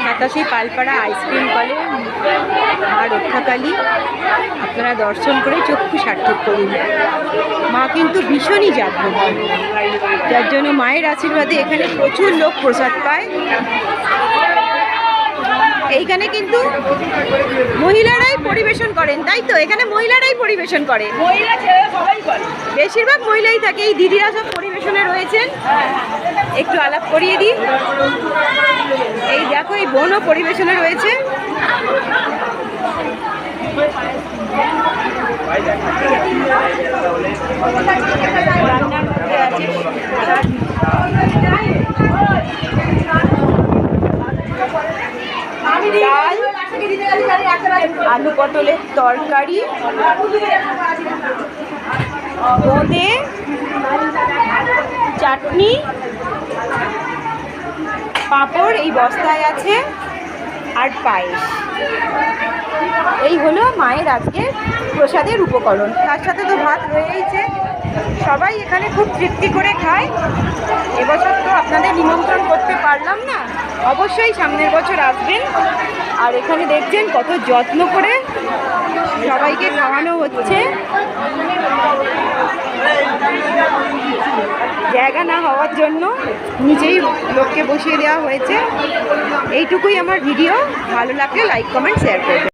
সাতাশে পালপাড়া আইসক্রিম কলে মা রক্ষাকালী, আপনারা দর্শন করে চক্ষু সার্থক করুন। মা কিন্তু ভীষণই জাগ্রত, যার জন্য মায়ের আশীর্বাদে এখানে প্রচুর লোক প্রসাদ পায়। এইখানে কিন্তু মহিলারাই পরিবেশন করেন, তাই তো? এখানে মহিলারাই পরিবেশন করে, বেশিরভাগ মহিলাই থাকে। এই দিদিরা সব পরিবেশনে রয়েছেন, একটু আলাপ করিয়ে দিই। এই দেখো, এই বোনও পরিবেশনে রয়েছে। রান্নার মধ্যে আছে ডাল, আলু পটলের তরকারি, বোঁদে, চাটনি, পাঁপড় এই বস্তায় আছে, আর পায়েস। এই হলো মায়ের আজকে প্রসাদের উপকরণ। তার সাথে তো ভাত রয়েইছে। সবাই এখানে খুব তৃপ্তি করে খায়। এবছর তো আপনাদের নিমন্ত্রণ করতে পারলাম না, অবশ্যই সামনের বছর আসবেন। আর এখানে দেখছেন কত যত্ন করে সবাইকে খাওয়ানো হচ্ছে। জায়গা না হওয়ার জন্য নিচেই লোককে বসিয়ে দেওয়া হয়েছে। এইটুকুই আমার ভিডিও। ভালো লাগলে লাইক, কমেন্ট, শেয়ার করবেন।